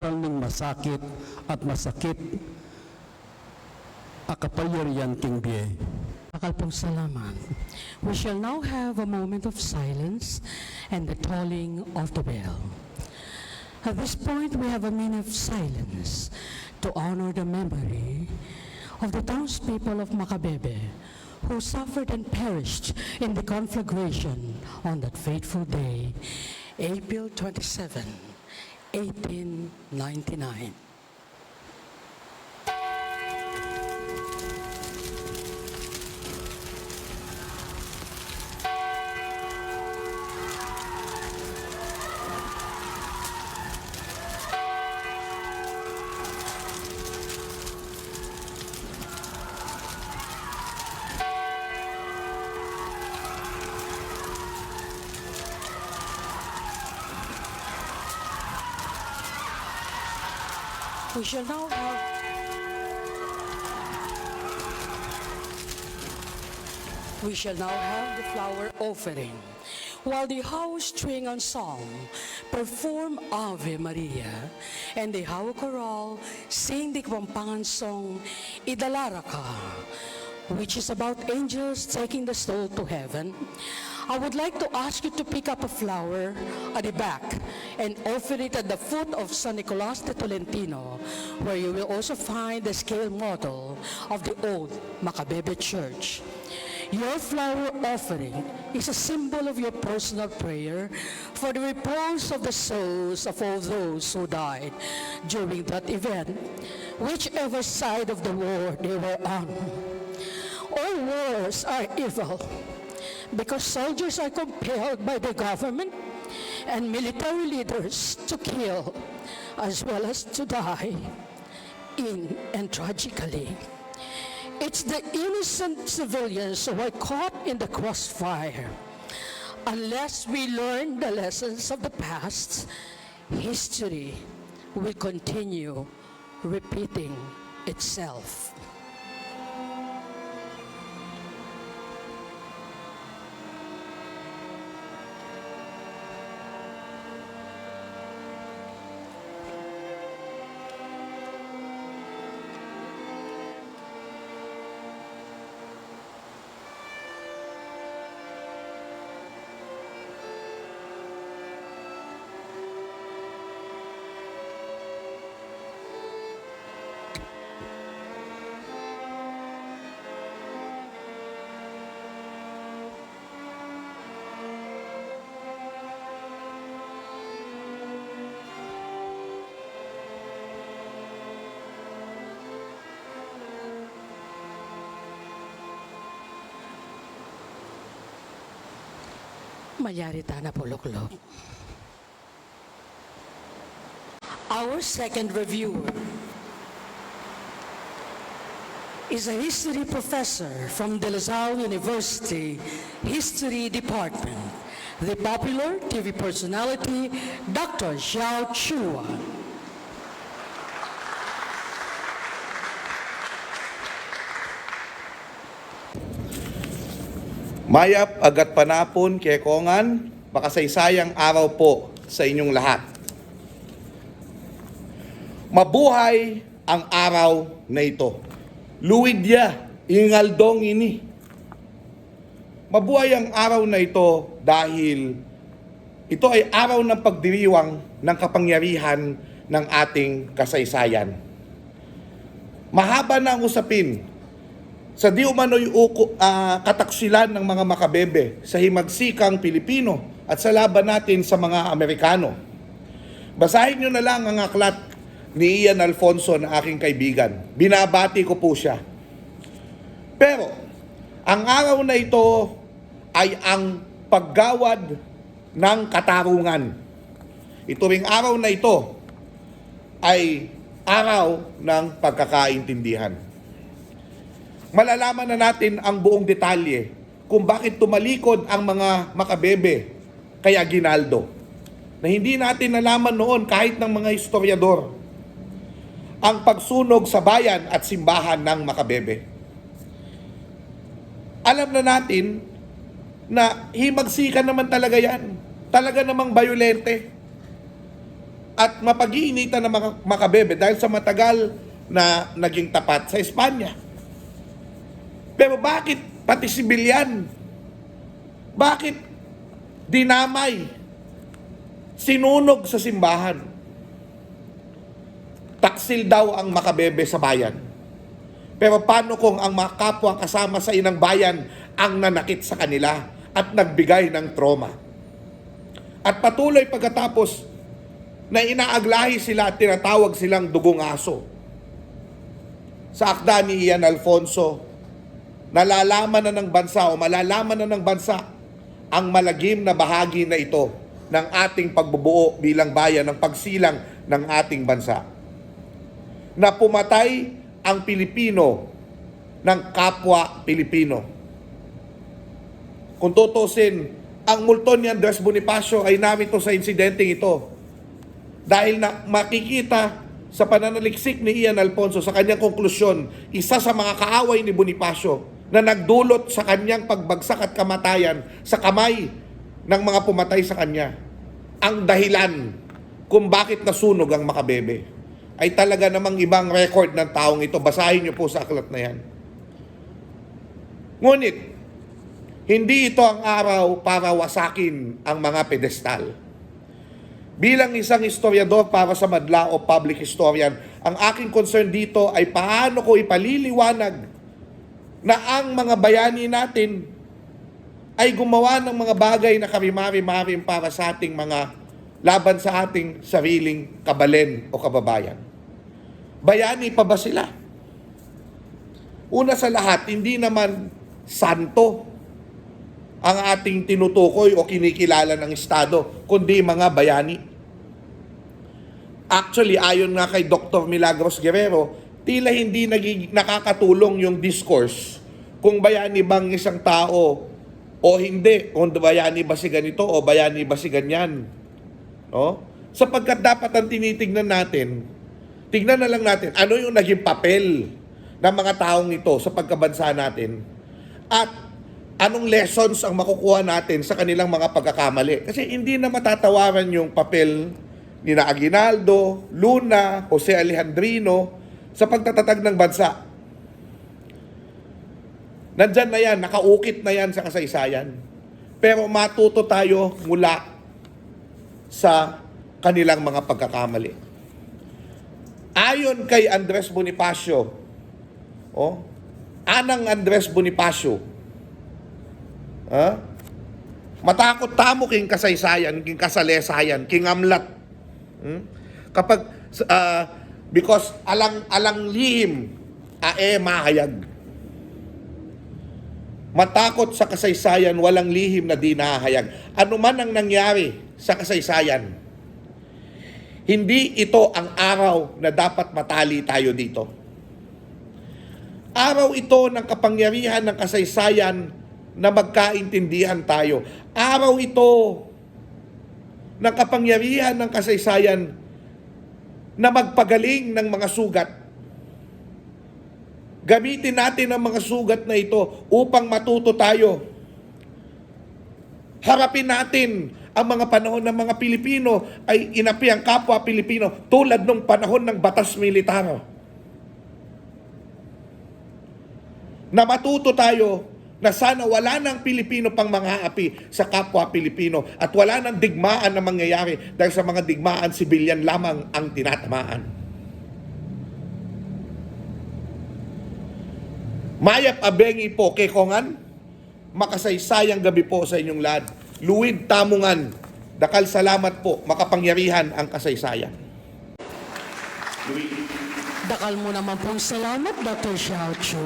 ng masakit at masakit akapalyarihan king biye. Bakal pong salamat. We shall now have a moment of silence and the tolling of the bell. At this point, we have a minute of silence to honor the memory of the townspeople of Macabebe who suffered and perished in the conflagration on that fateful day, April 27, 1899. We shall now have the flower offering, while the house string ensemble perform Ave Maria, and the Hawa Choral sing the Kapampangan song Idalara Ka, which is about angels taking the soul to heaven. I would like to ask you to pick up a flower at the back and offer it at the foot of San Nicolas de Tolentino, where you will also find the scale model of the old Macabebe Church. Your flower offering is a symbol of your personal prayer for the repose of the souls of all those who died during that event, whichever side of the war they were on. All wars are evil, because soldiers are compelled by the government and military leaders to kill as well as to die and tragically. It's the innocent civilians who are caught in the crossfire. Unless we learn the lessons of the past, history will continue repeating itself. Mayari tana puluklok. Our second reviewer is a history professor from De La Salle University History Department, the popular TV personality, Dr. Xiao Chua. Mayap agat panapon kekongan, makasaysayang araw po sa inyong lahat. Mabuhay ang araw na ito. Luwidya, ingaldong ini. Mabuhay ang araw na ito dahil ito ay araw ng pagdiriwang ng kapangyarihan ng ating kasaysayan. Mahaba na ang usapin sa di umano'y kataksilan ng mga Macabebe sa himagsikang Pilipino at sa laban natin sa mga Amerikano. Basahin nyo na lang ang aklat ni Ian Alfonso na aking kaibigan. Binabati ko po siya. Pero, ang araw na ito ay ang paggawad ng katarungan. Ito ring araw na ito ay araw ng pagkakaintindihan. Malalaman na natin ang buong detalye kung bakit tumalikod ang mga Macabebe kay Aguinaldo, na hindi natin nalaman noon kahit ng mga historiador, ang pagsunog sa bayan at simbahan ng Macabebe. Alam na natin na himagsikan naman talaga yan. Talaga namang bayolente. at mapag-iinitan ng mga makabebe dahil sa matagal na naging tapat sa Espanya. Pero bakit pati sibilyan? Bakit dinamay? Sinunog sa simbahan? Taksil daw ang makabebe sa bayan. Pero paano kung ang mga kapwa kasama sa inang bayan ang nanakit sa kanila at nagbigay ng trauma? At patuloy pagkatapos na inaaglahi sila at tinatawag silang dugong aso. Sa akda ni Ian Alfonso, nalalaman na ng bansa o malalaman na ng bansa ang malagim na bahagi na ito ng ating pagbubuo bilang bayan, ng pagsilang ng ating bansa. Na pumatay ang Pilipino ng kapwa Pilipino. Kung tutusin, ang multo ni Andres Bonifacio ay narito sa insidenteng ito. Dahil na makikita sa pananaliksik ni Ian Alfonso sa kanyang konklusyon, isa sa mga kaaway ni Bonifacio na nagdulot sa kanyang pagbagsak at kamatayan sa kamay ng mga pumatay sa kanya. Ang dahilan kung bakit nasunog ang makabebe ay talaga namang ibang record ng taong ito. Basahin niyo po sa aklat na yan. Ngunit, hindi ito ang araw para wasakin ang mga pedestal. Bilang isang historiador para sa madla o public historian, ang aking concern dito ay paano ko ipaliliwanag na ang mga bayani natin ay gumawa ng mga bagay na karimari-marim para sa ating mga laban sa ating sariling kabalen o kababayan. Bayani pa ba sila? Una sa lahat, hindi naman santo ang ating tinutukoy o kinikilala ng Estado, kundi mga bayani. Actually, ayon nga kay Dr. Milagros Guerrero, tila hindi nakakatulong yung discourse kung bayani bang isang tao o hindi, kung bayani ba si ganito o bayani ba si ganyan. No? Sapagkat dapat ang tinitignan natin, tignan na lang natin ano yung naging papel ng mga taong ito sa pagkabansa natin at anong lessons ang makukuha natin sa kanilang mga pagkakamali. Kasi hindi na matatawaran yung papel ni na Aguinaldo, Luna, Jose Alejandrino sa pagtatatag ng bansa. Nandyan na yan, nakaukit na yan sa kasaysayan. Pero matuto tayo mula sa kanilang mga pagkakamali. Ayon kay Andres Bonifacio, Anang Andres Bonifacio, matakot tamo king kasaysayan, king kasalesayan, king amlat. Kapag, because alang lihim, mahayag. Matakot sa kasaysayan, walang lihim na di nahahayag. Ano man ang nangyari sa kasaysayan, hindi ito ang araw na dapat matali tayo dito. Araw ito ng kapangyarihan ng kasaysayan na magkaintindihan tayo. Araw ito ng kapangyarihan ng kasaysayan na magpagaling ng mga sugat. Gamitin natin ang mga sugat na ito upang matuto tayo. Harapin natin ang mga panahon ng mga Pilipino ay inapi ang kapwa Pilipino tulad ng panahon ng batas militar. Na matuto tayo na sana wala ng Pilipino pang mga api sa kapwa Pilipino at wala ng digmaan na mangyayari dahil sa mga digmaan, sibilyan lamang ang tinatamaan. Mayap abengi po kay Kongan, makasaysayang gabi po sa inyong lahat. Luwid tamungan, dakal salamat po, makapangyarihan ang kasaysayan. Dakal mo naman pong salamat, Dr. Xiao Chu.